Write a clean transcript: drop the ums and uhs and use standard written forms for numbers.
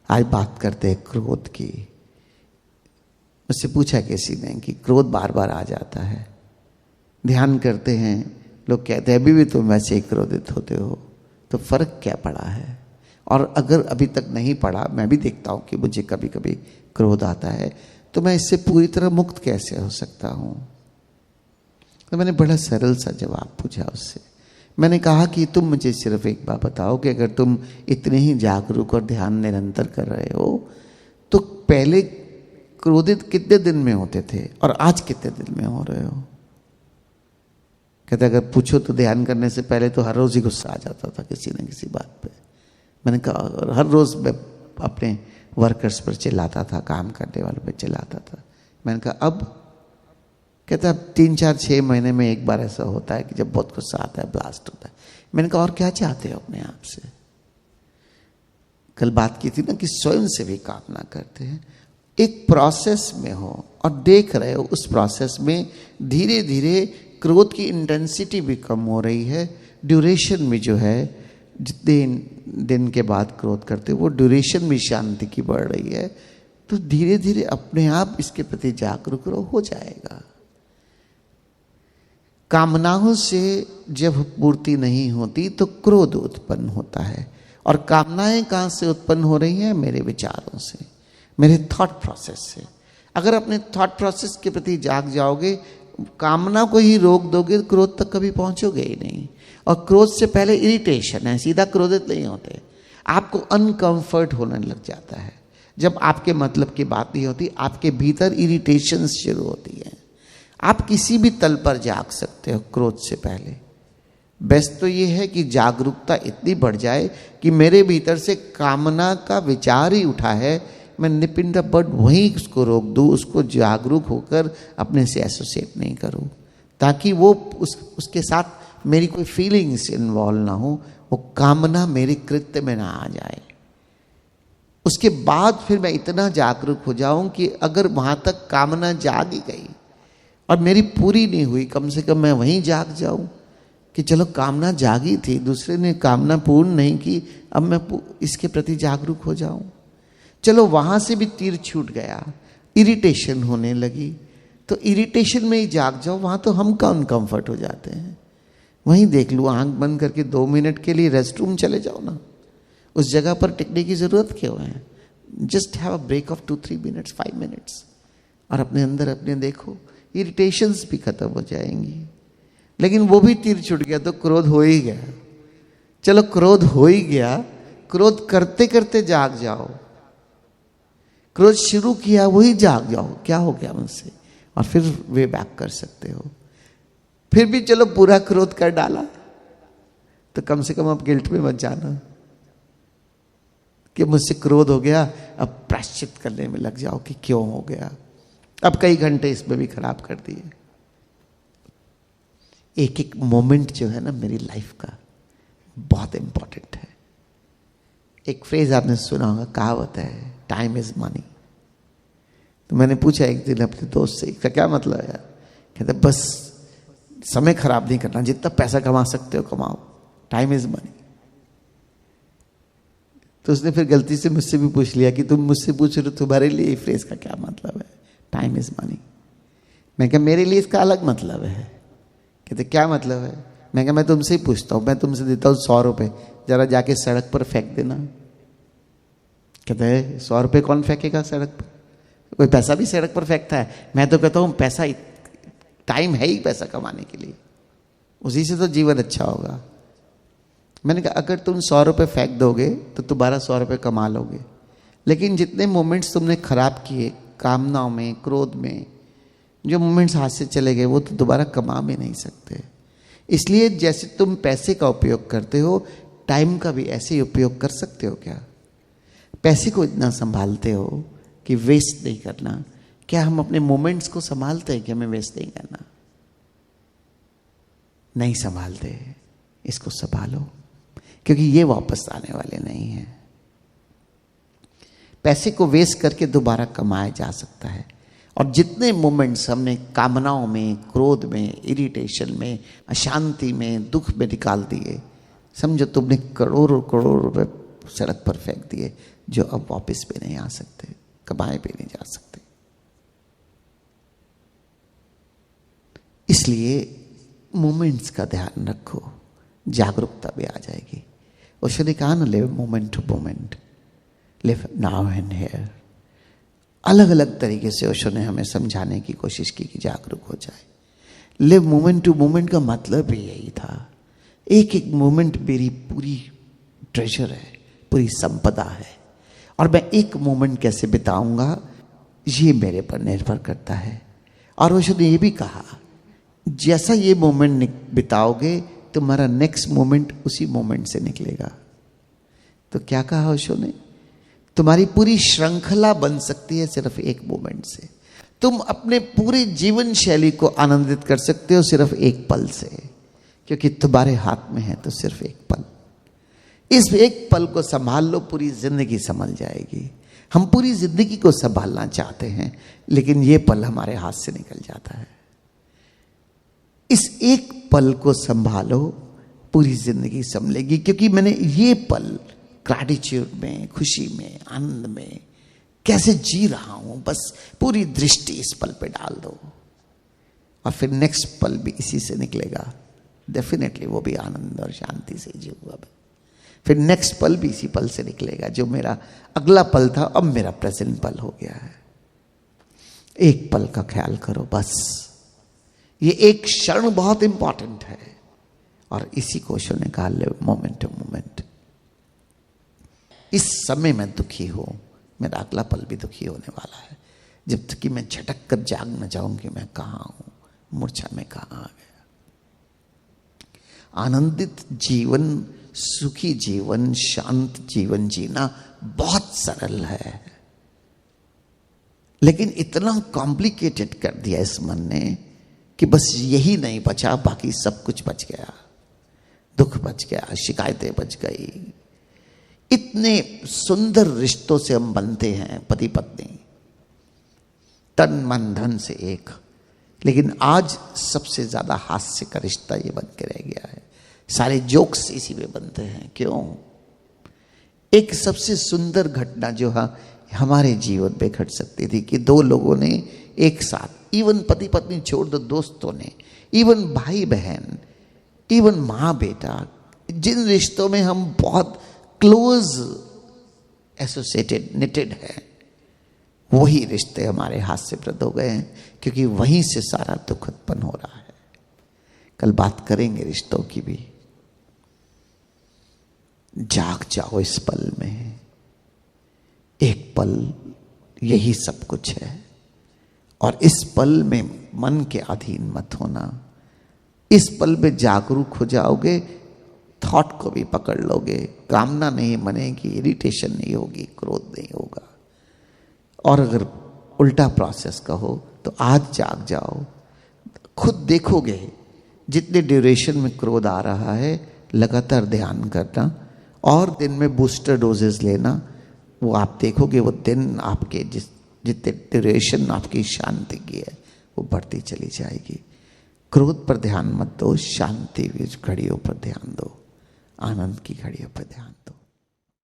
आज बात करते हैं क्रोध की। मुझसे पूछा किसी ने कि क्रोध बार बार आ जाता है, ध्यान करते हैं, लोग कहते हैं अभी भी तुम वैसे ही क्रोधित होते हो, तो फर्क क्या पड़ा है? और अगर अभी तक नहीं पड़ा, मैं भी देखता हूं कि मुझे कभी कभी क्रोध आता है, तो मैं इससे पूरी तरह मुक्त कैसे हो सकता हूं? तो मैंने बड़ा सरल सा जवाब पूछा उससे। मैंने कहा कि तुम मुझे सिर्फ एक बात बताओ कि अगर तुम इतने ही जागरूक और ध्यान निरंतर कर रहे हो, तो पहले क्रोधित कितने दिन में होते थे और आज कितने दिन में हो रहे हो? कहते अगर पूछो तो ध्यान करने से पहले तो हर रोज ही गुस्सा आ जाता था किसी न किसी बात पे। मैंने कहा हर रोज मैं अपने वर्कर्स पर चिल्लाता था, काम करने वालों पर चिल्लाता था। मैंने कहा अब? कहता अब 3-4-6 महीने में एक बार ऐसा होता है कि जब बहुत गुस्सा आता है, ब्लास्ट होता है। मैंने कहा और क्या चाहते हो अपने आप से? कल बात की थी ना कि स्वयं से भी काम ना करते हैं, एक प्रोसेस में हो और देख रहे हो उस प्रोसेस में धीरे धीरे क्रोध की इंटेंसिटी भी कम हो रही है, ड्यूरेशन भी जो है, जितने दिन के बाद क्रोध करते हो वो ड्यूरेशन भी शांति की बढ़ रही है। तो धीरे धीरे अपने आप इसके प्रति जागरूक हो जाएगा। कामनाओं से जब पूर्ति नहीं होती तो क्रोध उत्पन्न होता है, और कामनाएं कहां से उत्पन्न हो रही हैं? मेरे विचारों से, मेरे थॉट प्रोसेस से। अगर अपने थॉट प्रोसेस के प्रति जाग जाओगे, कामना को ही रोक दोगे, क्रोध तक कभी पहुंचोगे ही नहीं। और क्रोध से पहले इरिटेशन है, सीधा क्रोधित नहीं होते, आपको अनकंफर्ट होने लग जाता है। जब आपके मतलब की बात नहीं होती, आपके भीतर इरिटेशन शुरू होती है। आप किसी भी तल पर जाग सकते हो क्रोध से पहले। बेस्ट तो ये है कि जागरूकता इतनी बढ़ जाए कि मेरे भीतर से कामना का विचार ही उठा है, मैं निप इन द बड वहीं उसको रोक दूं, उसको जागरूक होकर अपने से एसोसिएट नहीं करूं, ताकि वो उसके साथ मेरी कोई फीलिंग्स इन्वॉल्व ना हो, वो कामना मेरे कृत्य में ना आ जाए। उसके बाद फिर मैं इतना जागरूक हो जाऊं कि अगर वहां तक कामना जाग ही गई और मेरी पूरी नहीं हुई, कम से कम मैं वहीं जाग जाऊं कि चलो कामना जागी थी, दूसरे ने कामना पूर्ण नहीं की, अब मैं इसके प्रति जागरूक हो जाऊं। चलो वहां से भी तीर छूट गया, इरिटेशन होने लगी, तो इरिटेशन में ही जाग जाओ, वहां तो हम का अनकंफर्ट हो जाते हैं। वहीं देख लो, आंख बंद करके 2 मिनट के लिए रेस्ट रूम चले जाओ ना, उस जगह पर टिकने की जरूरत क्यों है? Just have a break of 2-3 minutes, 5 minutes, और अपने अंदर अपने देखो, इरिटेशंस भी खत्म हो जाएंगी। लेकिन वो भी तीर छूट गया तो क्रोध हो ही गया। चलो क्रोध हो ही गया, क्रोध करते करते जाग जाओ। क्रोध शुरू किया वही जाग जाओ, क्या हो गया मुझसे, और फिर वे बैक कर सकते हो। फिर भी चलो पूरा क्रोध कर डाला तो कम से कम अब गिल्ट में मत जाना कि मुझसे क्रोध हो गया, अब प्रायश्चित करने में लग जाओ कि क्यों हो गया। अब कई घंटे इसमें भी खराब कर दिए। एक एक मोमेंट जो है ना मेरी लाइफ का बहुत इंपॉर्टेंट है। एक फ्रेज आपने सुना होगा, कहावत है, टाइम इज मनी। तो मैंने पूछा एक दिन अपने दोस्त से, इसका क्या मतलब है? कहते बस समय खराब नहीं करना, जितना पैसा कमा सकते हो कमाओ, टाइम इज मनी। तो उसने फिर गलती से मुझसे भी पूछ लिया कि तुम मुझसे पूछ रहे हो तुम्हारे लिए फ्रेज का क्या मतलब है, टाइम इज मनी। मैं कहा मेरे लिए इसका अलग मतलब है। कहते क्या मतलब है? मैं कहा मैं तुमसे ही पूछता हूं, मैं तुमसे देता हूं 100 रुपए, जरा जाके सड़क पर फेंक देना। कहते हैं 100 रुपए कौन फेंकेगा सड़क पर? कोई पैसा भी सड़क पर फेंकता है? मैं तो कहता हूं पैसा, टाइम है ही पैसा कमाने के लिए, उसी से तो जीवन अच्छा होगा। मैंने कहा अगर तुम 100 रुपए फेंक दोगे तो दोबारा 100 रुपए कमा लोगे, लेकिन जितने मोमेंट्स तुमने खराब किए कामनाओं में, क्रोध में, जो मोमेंट्स हाथ से चले गए, वो तो दोबारा कमा भी नहीं सकते। इसलिए जैसे तुम पैसे का उपयोग करते हो, टाइम का भी ऐसे ही उपयोग कर सकते हो क्या? पैसे को इतना संभालते हो कि वेस्ट नहीं करना, क्या हम अपने मोमेंट्स को संभालते हैं कि हमें वेस्ट नहीं करना? नहीं संभालते। इसको संभालो, क्योंकि ये वापस आने वाले नहीं हैं। पैसे को वेस्ट करके दोबारा कमाया जा सकता है। और जितने मोमेंट्स हमने कामनाओं में, क्रोध में, इरिटेशन में, अशांति में, दुख में निकाल दिए, समझो तुमने करोड़ों करोड़ रुपए सड़क पर फेंक दिए जो अब वापस भी नहीं आ सकते, कमाए भी नहीं जा सकते। इसलिए मोमेंट्स का ध्यान रखो, जागरूकता भी आ जाएगी। ओशो ने कहा ना, live moment to moment, live now and here. अलग अलग तरीके से ओशो ने हमें समझाने की कोशिश की कि जागरूक हो जाए। लिव मोमेंट टू मोमेंट का मतलब भी यही था, एक एक मोमेंट मेरी पूरी ट्रेजर है, पूरी संपदा है, और मैं एक मोमेंट कैसे बिताऊंगा ये मेरे पर निर्भर करता है। और ओशो ने ये भी कहा, जैसा ये मोमेंट बिताओगे तुम्हारा नेक्स्ट मोमेंट उसी मोमेंट से निकलेगा। तो क्या कहा ओशो ने, तुम्हारी पूरी श्रृंखला बन सकती है सिर्फ एक मोमेंट से। तुम अपने पूरे जीवन शैली को आनंदित कर सकते हो सिर्फ एक पल से, क्योंकि तुम्हारे हाथ में है तो सिर्फ एक पल। इस एक पल को संभाल लो, पूरी जिंदगी संभल जाएगी। हम पूरी जिंदगी को संभालना चाहते हैं, लेकिन ये पल हमारे हाथ से निकल जाता है। इस एक पल को संभालो, पूरी जिंदगी संभलेगी। क्योंकि मैंने ये पल ग्रैटिट्यूड में, खुशी में, आनंद में कैसे जी रहा हूं, बस पूरी दृष्टि इस पल पे डाल दो, और फिर नेक्स्ट पल भी इसी से निकलेगा। डेफिनेटली वो भी आनंद और शांति से जी हुआ। फिर नेक्स्ट पल भी इसी पल से निकलेगा, जो मेरा अगला पल था अब मेरा प्रेजेंट पल हो गया है। एक पल का ख्याल करो बस। ये एक क्षण बहुत इंपॉर्टेंट है, और इसी को ओशो ने कहा लिव मोमेंट टू मोमेंट। इस समय मैं दुखी हूं, मेरा अगला पल भी दुखी होने वाला है, जब तक कि मैं झटक कर जाग न जाऊं कि मैं कहां हूं, मूर्छा में कहां आ गया। आनंदित जीवन, सुखी जीवन, शांत जीवन जीना बहुत सरल है, लेकिन इतना कॉम्प्लिकेटेड कर दिया इस मन ने कि बस यही नहीं बचा, बाकी सब कुछ बच गया। दुख बच गया, शिकायतें बच गई। इतने सुंदर रिश्तों से हम बनते हैं, पति पत्नी, तन मन धन से एक, लेकिन आज सबसे ज्यादा हास्य का रिश्ता ये बन के रह गया है। सारे जोक्स इसी में बनते हैं। क्यों? एक सबसे सुंदर घटना जो हमारे जीवन में घट सकती थी कि दो लोगों ने एक साथ, इवन पति पत्नी छोड़ दो, दोस्तों ने, इवन भाई बहन, इवन माँ बेटा, जिन रिश्तों में हम बहुत क्लोज एसोसिएटेड, निटेड है, वही रिश्ते हमारे हाथ से प्रद हो गए हैं, क्योंकि वहीं से सारा दुख उत्पन्न हो रहा है। कल बात करेंगे रिश्तों की भी। जाग जाओ इस पल में, एक पल यही सब कुछ है, और इस पल में मन के अधीन मत होना। इस पल में जागरूक हो जाओगे, थॉट को भी पकड़ लोगे, कामना नहीं बनेगी, इरिटेशन नहीं होगी, क्रोध नहीं होगा। और अगर उल्टा प्रोसेस का हो तो आज जाग जाओ, खुद देखोगे जितने ड्यूरेशन में क्रोध आ रहा है, लगातार ध्यान करना और दिन में बूस्टर डोजेस लेना, वो आप देखोगे वो दिन आपके जितने ड्यूरेशन आपकी शांति की है वो बढ़ती चली जाएगी। क्रोध पर ध्यान मत दो, शांति की घड़ियों पर ध्यान दो, आनंद की घड़ियों पर ध्यान दो।